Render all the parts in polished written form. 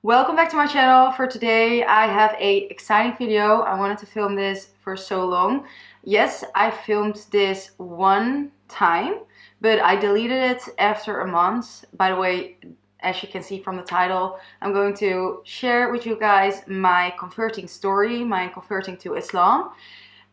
Welcome back to my channel. For today I have a exciting video. I wanted to film this for so long. Yes, I filmed this one time, but I deleted it after a month. By the way, as you can see from the title, I'm going to share with you guys my converting story, my converting to Islam.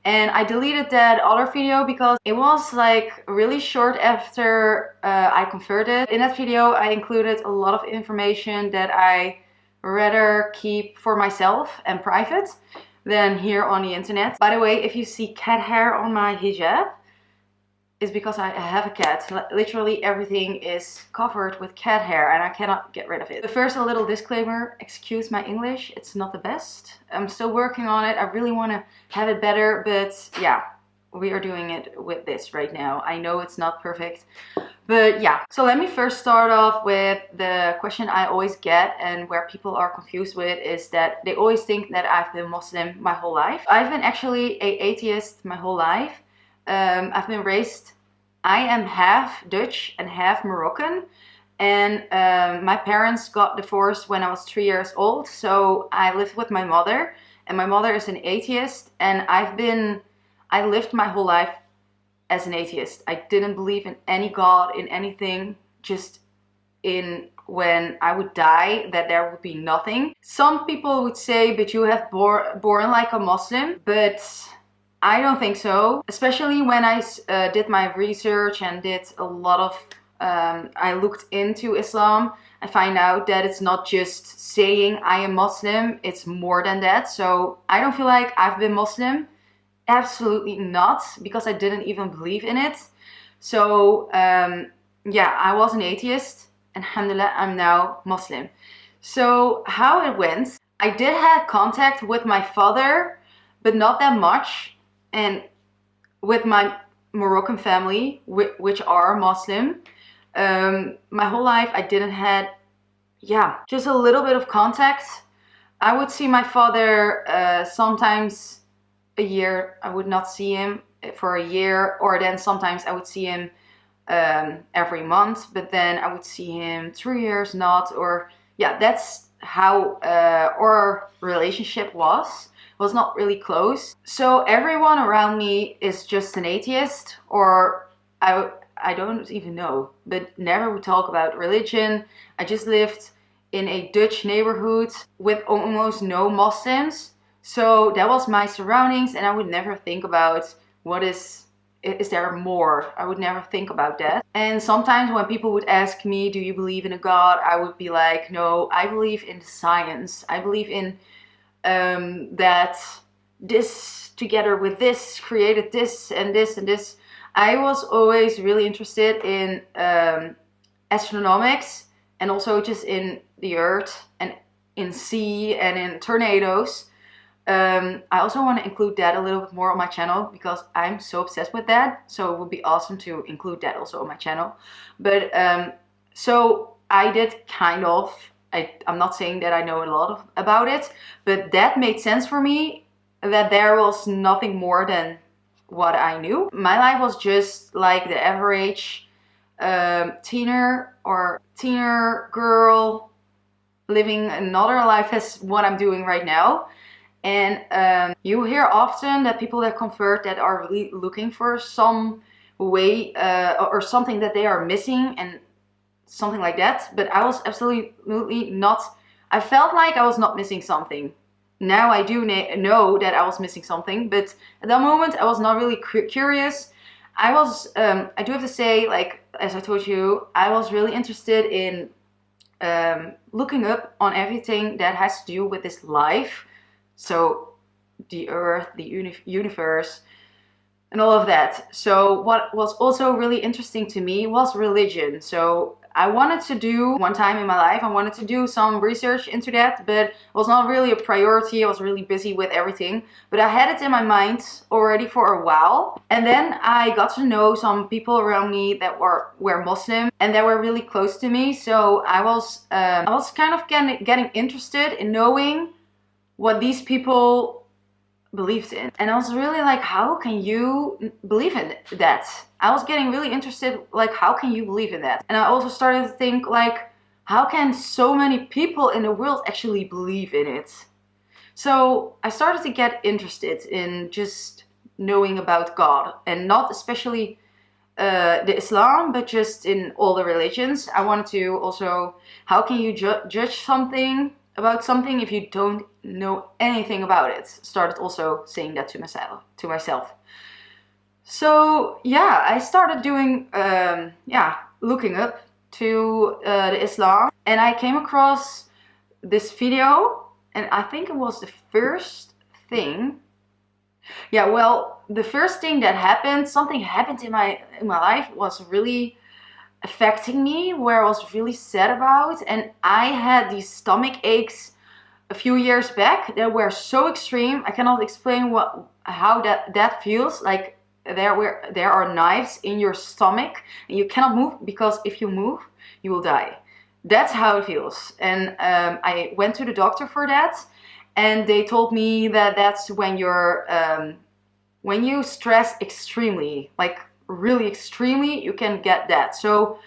And I deleted that other video because it was like really short after I converted. In that video I included a lot of information that I rather keep for myself and private than here on the internet. By the way, if you see cat hair on my hijab, it's because I have a cat. Literally everything is covered with cat hair and I cannot get rid of it. But first, a little disclaimer, excuse my English, it's not the best. I'm still working on it. I really want to have it better, but yeah, we are doing it with this right now. I know it's not perfect, but yeah. So let me first start off with the question I always get and where people are confused with is that they always think that I've been Muslim my whole life. I've been actually an atheist my whole life. I've been raised, I am half Dutch and half Moroccan, and my parents got divorced when I was 3 years old, so I lived with my mother, and my mother is an atheist, and I lived my whole life as an atheist. I didn't believe in any God, in anything, just in when I would die that there would be nothing. Some people would say, but you have born like a Muslim, but I don't think so. Especially when I did my research and did a lot of, I looked into Islam, I find out that it's not just saying I am Muslim, it's more than that. So I don't feel like I've been Muslim. Absolutely not, because I didn't even believe in it. So yeah, I was an atheist, and alhamdulillah, I'm now Muslim. So how it went, I did have contact with my father, but not that much, and with my Moroccan family, which are Muslim. My whole life I didn't had, yeah, just a little bit of contact. I would see my father sometimes a year. I would not see him for a year, or then sometimes I would see him every month, but then I would see him 3 years not, or yeah, that's how our relationship was not really close. So everyone around me is just an atheist, or I don't even know, but never would talk about religion. I just lived in a Dutch neighborhood with almost no Muslims. So that was my surroundings, and I would never think about what is there more. I would never think about that. And sometimes when people would ask me, do you believe in a God? I would be like, no, I believe in science. I believe in that this together with this created this and this and this. I was always really interested in astronomics, and also just in the earth and in sea and in tornadoes. I also want to include that a little bit more on my channel because I'm so obsessed with that. So it would be awesome to include that also on my channel. But so I did kind of, I'm not saying that I know a lot about it, but that made sense for me, that there was nothing more than what I knew. My life was just like the average teener girl living another life as what I'm doing right now. And you hear often that people that convert that are really looking for some way or something that they are missing and something like that. But I was absolutely not. I felt like I was not missing something. Now I do know that I was missing something, but at that moment I was not really curious. I was, I do have to say, like, as I told you, I was really interested in looking up on everything that has to do with this life. So the earth, the universe, and all of that. So what was also really interesting to me was religion. So I wanted to do, one time in my life, I wanted to do some research into that, but it was not really a priority. I was really busy with everything, but I had it in my mind already for a while. And then I got to know some people around me that were Muslim and that were really close to me. So I was kind of getting interested in knowing what these people believed in. And I was really like, how can you believe in that? I was getting really interested, like, how can you believe in that? And I also started to think, like, how can so many people in the world actually believe in it? So I started to get interested in just knowing about God, and not especially the Islam, but just in all the religions. I wanted to also, how can you judge something about something if you don't know anything about it? Started also saying that to myself. So yeah, I started doing, looking up to the Islam, and I came across this video, and I think it was the first thing. Yeah, well, the first thing that happened, something happened in my life, was really affecting me, where I was really sad about, and I had these stomach aches a few years back that were so extreme. I cannot explain how that feels. Like there are knives in your stomach and you cannot move, because if you move you will die. That's how it feels. And I went to the doctor for that, and they told me that that's when you stress extremely, like really extremely, you can get that. So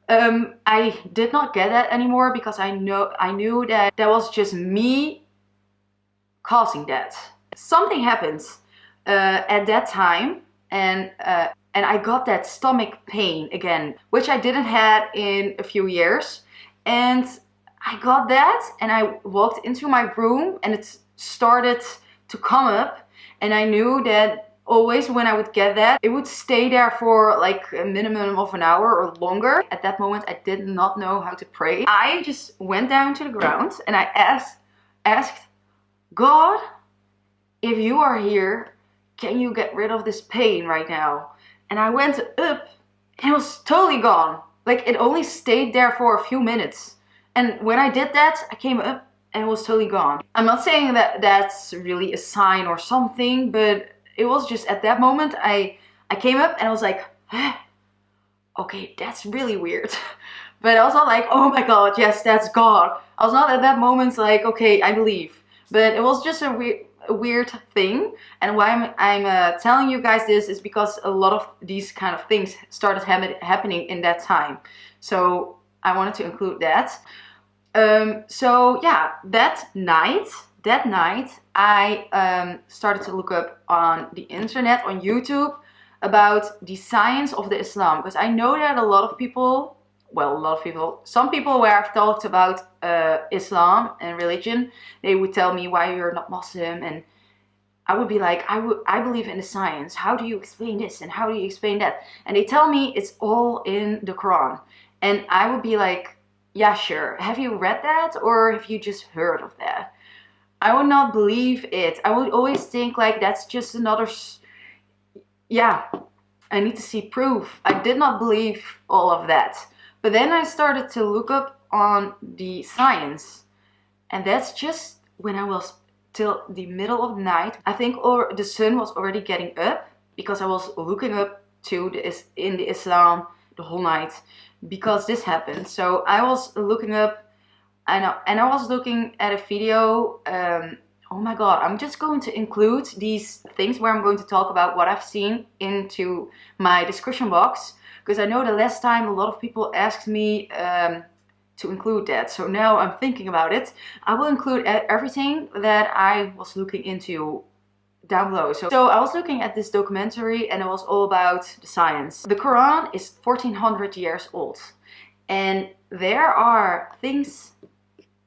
I did not get that anymore, because I knew that was just me causing that. Something happened at that time, and I got that stomach pain again, which I didn't have in a few years. And I got that, and I walked into my room, and it started to come up, and I knew that always when I would get that, it would stay there for like a minimum of an hour or longer. At that moment, I did not know how to pray. I just went down to the ground and I asked God, if you are here, can you get rid of this pain right now? And I went up and it was totally gone. Like it only stayed there for a few minutes. And when I did that, I came up and it was totally gone. I'm not saying that that's really a sign or something, but it was just at that moment I came up and I was like, okay, that's really weird. But I was not like, oh my God, yes, that's God. I was not at that moment like, okay, I believe. But it was just a weird thing. And why I'm telling you guys this is because a lot of these kind of things started happening in that time. So I wanted to include that. So yeah, that night I started to look up on the internet, on YouTube, about the science of the Islam, because I know that some people where I've talked about Islam and religion, they would tell me, why you're not Muslim, and I would be like, I believe in the science. How do you explain this and how do you explain that? And they tell me it's all in the Quran, and I would be like, yeah, sure. Have you read that, or have you just heard of that? I would not believe it. I would always think like that's just another, yeah, I need to see proof. I did not believe all of that. But then I started to look up on the science, and that's just when I was till the middle of the night. I think the sun was already getting up, because I was looking up to in the Islam the whole night, because this happened. So I was looking up, and I was looking at a video. Oh my God, I'm just going to include these things where I'm going to talk about what I've seen into my description box, because I know the last time a lot of people asked me to include that. So now I'm thinking about it. I will include everything that I was looking into down below. So I was looking at this documentary, and it was all about the science. The Quran is 1400 years old, and there are things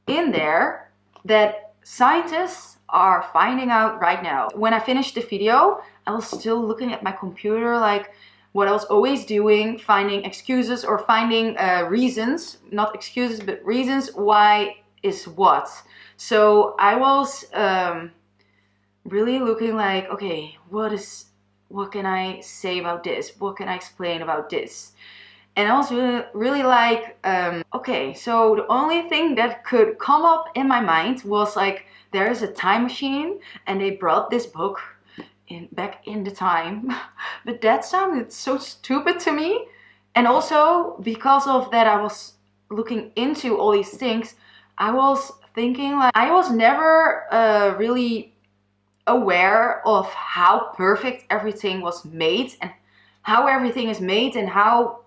in there that scientists are finding out right now. When I finished the video, I was still looking at my computer, like what I was always doing, finding excuses or finding reasons, not excuses, but reasons why is what. So I was really looking like, okay, what can I say about this? What can I explain about this? And I was really like, okay, so the only thing that could come up in my mind was like, there is a time machine and they brought this book back in the time. But that sounded so stupid to me. And also because of that, I was looking into all these things. I was thinking like, I was never really aware of how perfect everything was made, and how everything is made, and how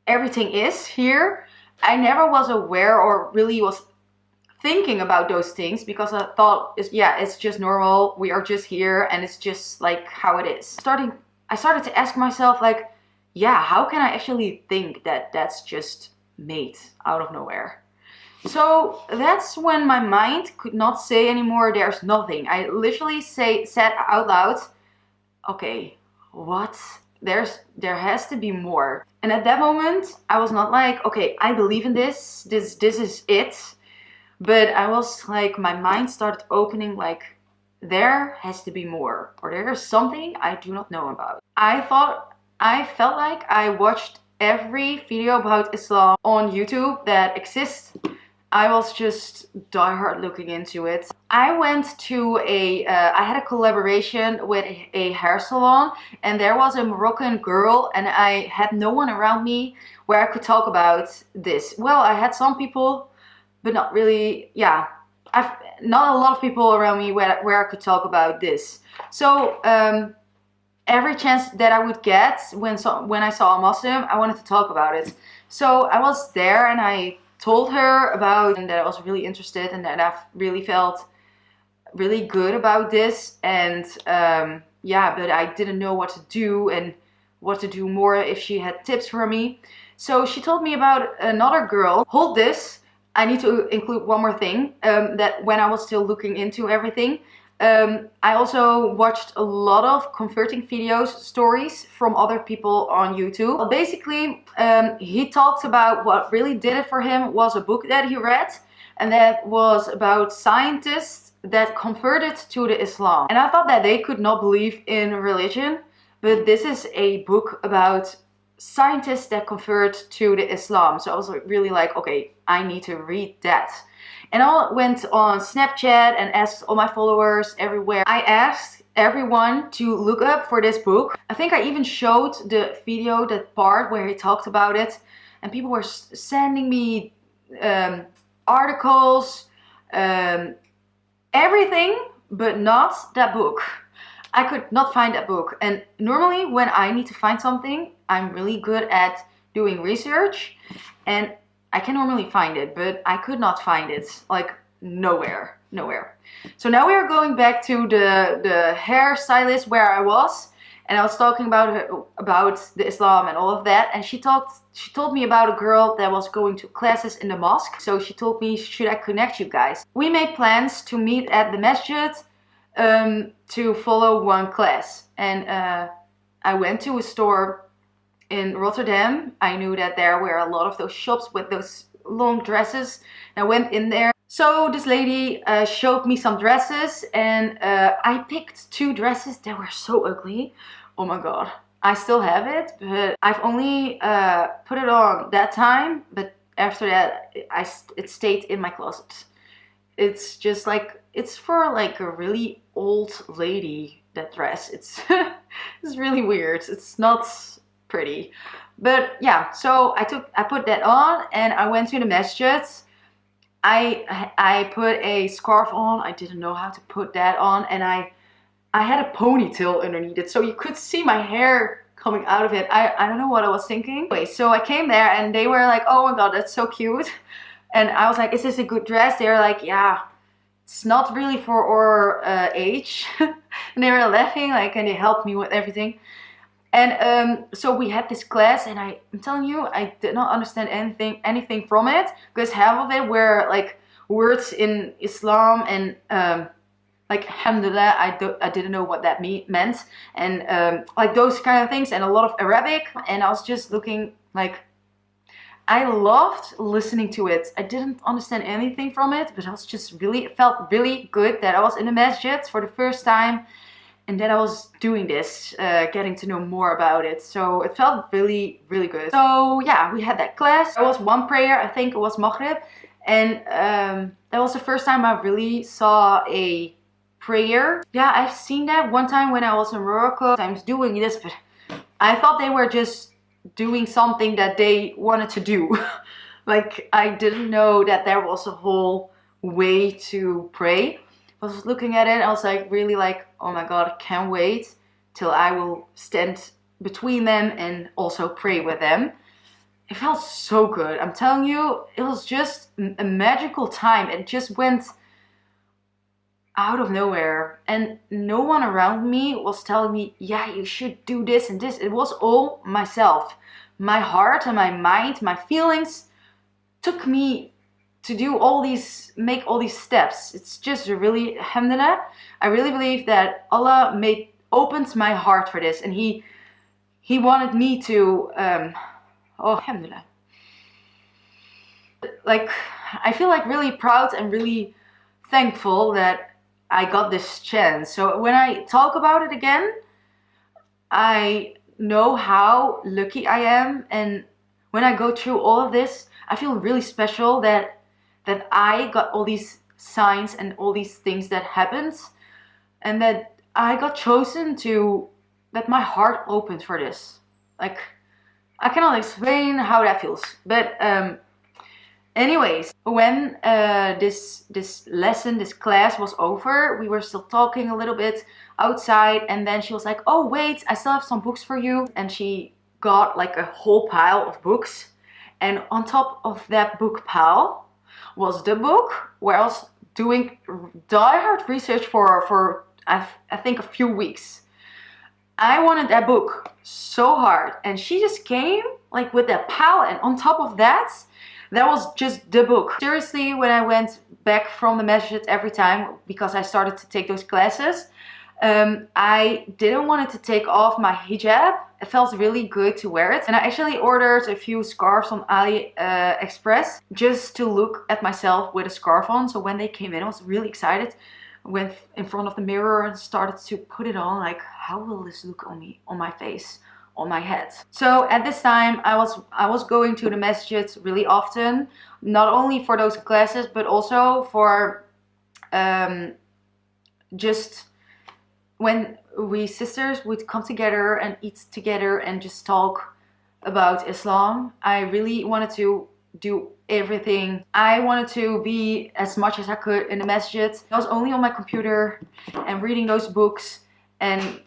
everything is here. I never was aware or really was thinking about those things, because I thought, it's just normal. We are just here and it's just like how it is. I started to ask myself, like, yeah, how can I actually think that that's just made out of nowhere? So that's when my mind could not say anymore, there's nothing. I literally said out loud, okay, what? There has to be more. And at that moment, I was not like, okay, I believe in this is it. But I was like, my mind started opening, like, there has to be more, or there is something I do not know about. I felt like I watched every video about Islam on YouTube that exists. I was just diehard looking into it. I went to I had a collaboration with a hair salon, and there was a Moroccan girl, and I had no one around me where I could talk about this. Well, I had some people, but not really, yeah. Not a lot of people around me where I could talk about this. So every chance that I would get when I saw a Muslim, I wanted to talk about it. So I was there and I told her about, and that I was really interested, and that I really felt really good about this. And yeah, but I didn't know what to do and what to do more, if she had tips for me. So she told me about another girl. Hold this. I need to include one more thing, that when I was still looking into everything, I also watched a lot of converting stories from other people on YouTube. Well, basically, he talked about what really did it for him was a book that he read, and that was about scientists that converted to the Islam. And I thought that they could not believe in religion, but this is a book about scientists that convert to the Islam. So I was really like, okay, I need to read that. And I went on Snapchat and asked all my followers everywhere. I asked everyone to look up for this book. I think I even showed the video, that part where he talked about it, and people were sending me articles, everything, but not that book. I could not find that book. And normally when I need to find something, I'm really good at doing research, and I can normally find it, but I could not find it, like nowhere. So now we are going back to the hair stylist where I was, and I was talking about the Islam and all of that, and she told me about a girl that was going to classes in the mosque. So she told me, should I connect you guys? We made plans to meet at the masjid to follow one class, and I went to a store in Rotterdam. I knew that there were a lot of those shops with those long dresses, and I went in there. So this lady showed me some dresses, and I picked 2 dresses that were so ugly. Oh my god, I still have it, but I've only put it on that time, but after that it stayed in my closet. It's just like, it's for like a really old lady, that dress. It's it's really weird. It's not pretty, but yeah. So I put that on, and I went to the masjid. I put a scarf on. I didn't know how to put that on, and I had a ponytail underneath it, so you could see my hair coming out of it. I don't know what I was thinking. Anyway, so I came there, and they were like, oh my god, that's so cute. And I was like, is this a good dress? They were like, yeah, it's not really for our age. And they were laughing, like, and they helped me with everything. And so we had this class, and I'm telling you, I did not understand anything from it, because half of it were like words in Islam, and like alhamdulillah, I didn't know what that meant, and like those kind of things, and a lot of Arabic. And I was just looking, like, I loved listening to it. I didn't understand anything from it, but I was just really, it felt really good that I was in the masjid for the first time, and that I was doing this, getting to know more about it. So it felt really, really good. So yeah, we had that class. There was one prayer, I think it was Maghrib, and that was the first time I really saw a prayer. Yeah, I've seen that one time when I was in Morocco. I was doing this, but I thought they were just doing something that they wanted to do. Like, I didn't know that there was a whole way to pray. I was looking at it, I was like, really like, oh my god, I can't wait till I will stand between them and also pray with them. it felt so good. I'm telling you, it was just a magical time. It just went out of nowhere, and no one around me was telling me, yeah, you should do this and this. It was all myself. My heart and my mind, my feelings took me to do all these, make all these steps. It's just really, alhamdulillah, I really believe that Allah opened my heart for this, and He wanted me to, oh, alhamdulillah. Like, I feel like really proud and really thankful that I got this chance. So when I talk about it again, I know how lucky I am, and when I go through all of this, I feel really special that I got all these signs and all these things that happened, and that I got chosen to, that my heart opened for this. Like, I cannot explain how that feels, but anyways, when this lesson, this class was over, we were still talking a little bit outside, and then she was like, oh wait, I still have some books for you. And she got like a whole pile of books, and on top of that book pile was the book where I was doing diehard research for I think a few weeks. I wanted that book so hard, and she just came like with that pile, and on top of that, that was just the book. Seriously, when I went back from the masjid every time, because I started to take those classes, I didn't want to take off my hijab. It felt really good to wear it. And I actually ordered a few scarves on AliExpress just to look at myself with a scarf on. So when they came in, I was really excited. Went in front of the mirror and started to put it on, like, how will this look on me, on my face, on my head? So at this time I was going to the masjid really often, not only for those classes, but also for just when we sisters would come together and eat together and just talk about Islam. I really wanted to do everything. I wanted to be as much as I could in the masjid. I was only on my computer and reading those books and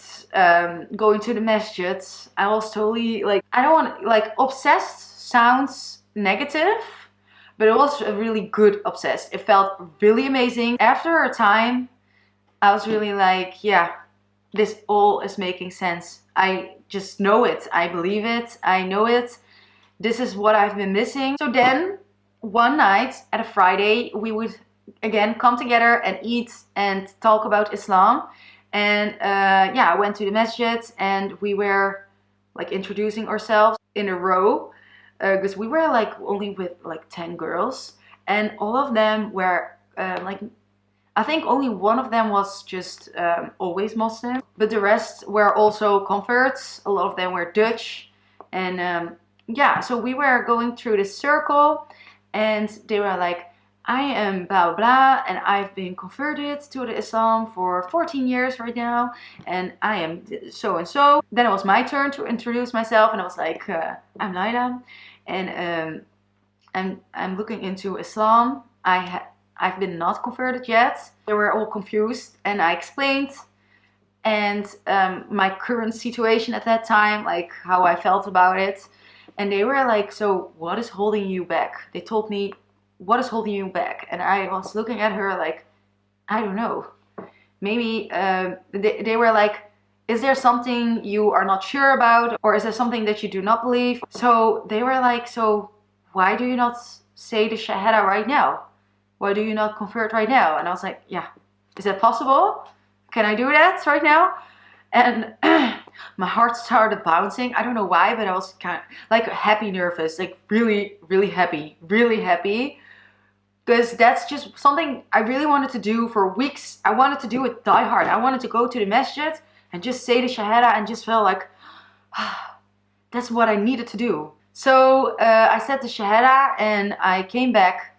going to the masjid. I was totally like, I don't want, like, obsessed sounds negative, but it was a really good obsessed. It felt really amazing. After a time, I was really like, yeah, this all is making sense. I just know it. I believe it. I know it. This is what I've been missing. So then one night at a Friday, we would again come together and eat and talk about Islam. And yeah, I went to the masjid and we were like introducing ourselves in a row, because we were like only with like 10 girls, and all of them were like, I think only one of them was just always Muslim, but the rest were also converts. A lot of them were Dutch, and yeah, so we were going through this circle, and they were like, I am blah blah blah, and I've been converted to the Islam for 14 years right now, and I am so and so. Then it was my turn to introduce myself, and I was like, I'm Laila, and I'm looking into Islam. I've been not converted yet. They were all confused, and I explained, and my current situation at that time, like how I felt about it, and they were like, so what is holding you back? They told me, what is holding you back? And I was looking at her like, I don't know. Maybe they were like, is there something you are not sure about, or is there something that you do not believe? So they were like, so why do you not say the Shahada right now? Why do you not convert right now? And I was like, yeah, is that possible? Can I do that right now? And my heart started bouncing. I don't know why, but I was kind of like happy, nervous, like really, really happy, really happy. Because that's just something I really wanted to do for weeks. I wanted to do it die hard. I wanted to go to the masjid and just say the Shahada, and just felt like, that's what I needed to do. So I said the Shahada and I came back,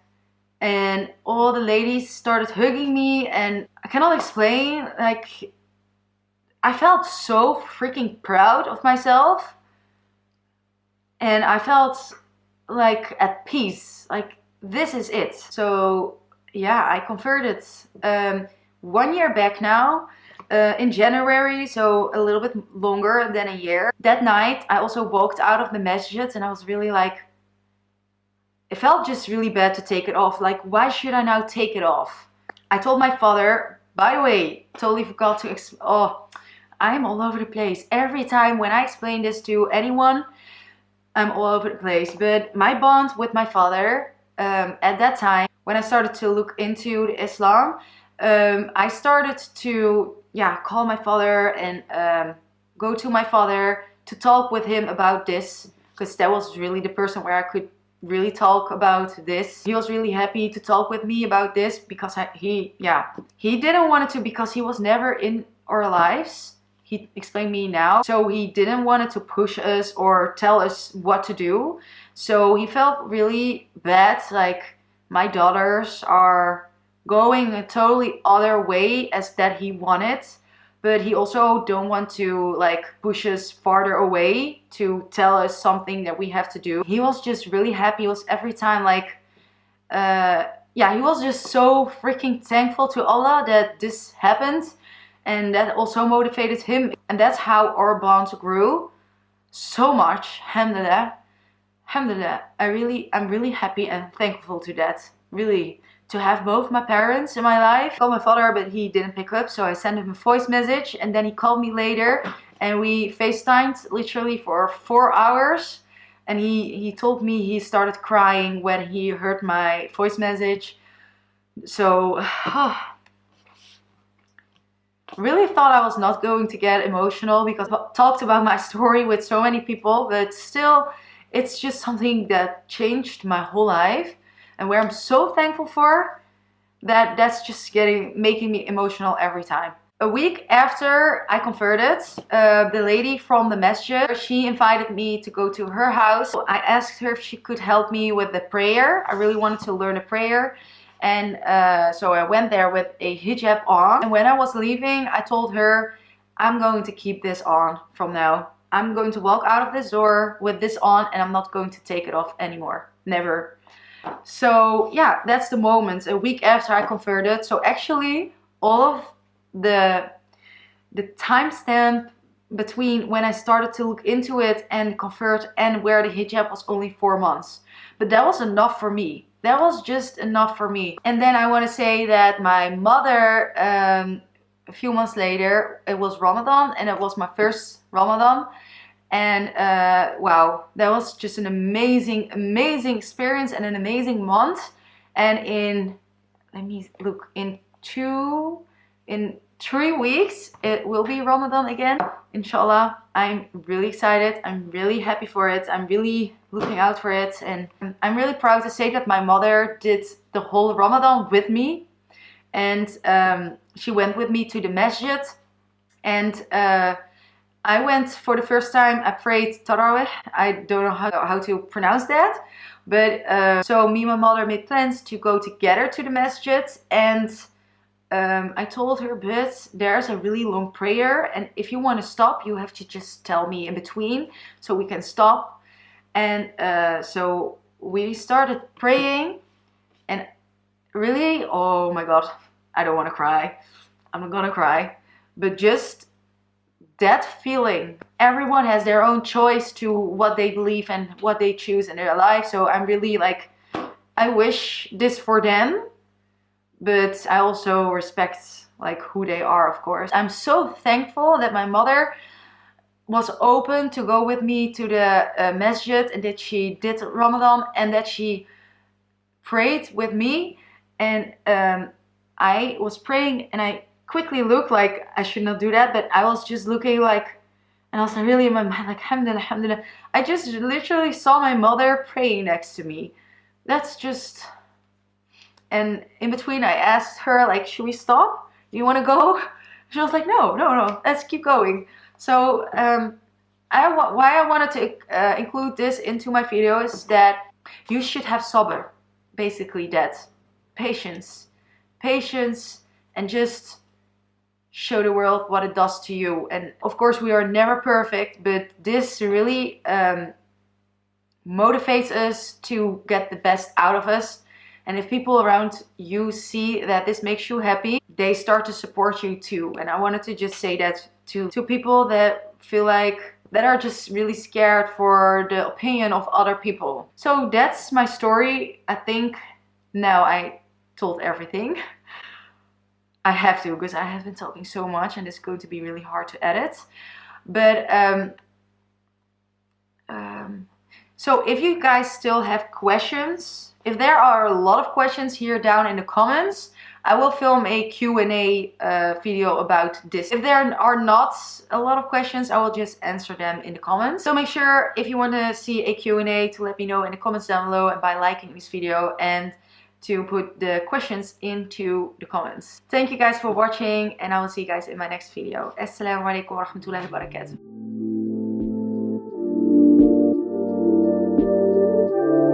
and all the ladies started hugging me, and I cannot explain, like, I felt so freaking proud of myself, and I felt like at peace, like this is it. So yeah, I converted 1 year back now, in January, so a little bit longer than a year. That night I also walked out of the masjid, and I was really like, it felt just really bad to take it off. Like, why should I now take it off? I told my father, by the way, totally forgot to, I'm all over the place. Every time when I explain this to anyone, I'm all over the place. But my bond with my father, at that time, when I started to look into Islam, I started to, call my father and go to my father to talk with him about this, because that was really the person where I could really talk about this. He was really happy to talk with me about this because he didn't want it to, because he was never in our lives. He explained me now. So he didn't want it to push us or tell us what to do. So he felt really bad, like my daughters are going a totally other way as that he wanted. But he also don't want to like push us farther away to tell us something that we have to do. He was just really happy. He was every time like, he was just so freaking thankful to Allah that this happened. And that also motivated him. And that's how our bond grew so much. Alhamdulillah. Alhamdulillah. I'm really happy and thankful to that. Really. To have both my parents in my life. I called my father, but he didn't pick up, so I sent him a voice message, and then he called me later, and we FaceTimed literally for 4 hours, and he told me he started crying when he heard my voice message. So, really thought I was not going to get emotional because I talked about my story with so many people, but still, it's just something that changed my whole life. And where I'm so thankful for, that's just making me emotional every time. A week after I converted, the lady from the masjid, she invited me to go to her house. I asked her if she could help me with the prayer. I really wanted to learn a prayer. And so I went there with a hijab on. And when I was leaving, I told her, I'm going to keep this on from now. I'm going to walk out of this door with this on, and I'm not going to take it off anymore. Never. So yeah, that's the moment, a week after I converted. So actually all of the timestamp between when I started to look into it and convert and wear the hijab was only 4 months. But that was enough for me. That was just enough for me. And then I want to say that my mother, a few months later, it was Ramadan, and it was my first Ramadan. And wow, that was just an amazing experience and an amazing month. And let me look, in 3 weeks it will be Ramadan again, inshallah. I'm really excited, I'm really happy for it, I'm really looking out for it, and I'm really proud to say that my mother did the whole Ramadan with me. And she went with me to the masjid, and I went for the first time. I prayed Tarawih. I don't know how to pronounce that. But so me and my mother made plans to go together to the masjid. And I told her, but there's a really long prayer. And if you want to stop, you have to just tell me in between so we can stop. And so we started praying. And really, oh my God, I don't want to cry. I'm not gonna cry. But just that feeling, everyone has their own choice to what they believe and what they choose in their life. So I'm really like, I wish this for them, but I also respect like who they are, of course. I'm so thankful that my mother was open to go with me to the masjid, and that she did Ramadan, and that she prayed with me. And I was praying, and I quickly looked like I should not do that, but I was just looking like, and I was really in my mind like, alhamdulillah, alhamdulillah. I just literally saw my mother praying next to me. That's just, and in between I asked her like, should we stop? Do you want to go? She was like, no, let's keep going. So why I wanted to include this into my video is that you should have sabr, basically that, patience, and just show the world what it does to you. And of course we are never perfect, but this really motivates us to get the best out of us. And if people around you see that this makes you happy, they start to support you too. And I wanted to just say that to people that feel like that are just really scared for the opinion of other people. So that's my story. I think now I told everything. I have to, because I have been talking so much and it's going to be really hard to edit. But so if you guys still have questions, if there are a lot of questions here down in the comments, I will film a Q&A video about this. If there are not a lot of questions, I will just answer them in the comments. So make sure, if you want to see a Q&A, to let me know in the comments down below, and by liking this video, and to put the questions into the comments. Thank you guys for watching, and I will see you guys in my next video. Assalamu alaikum warahmatullahi wabarakatuh.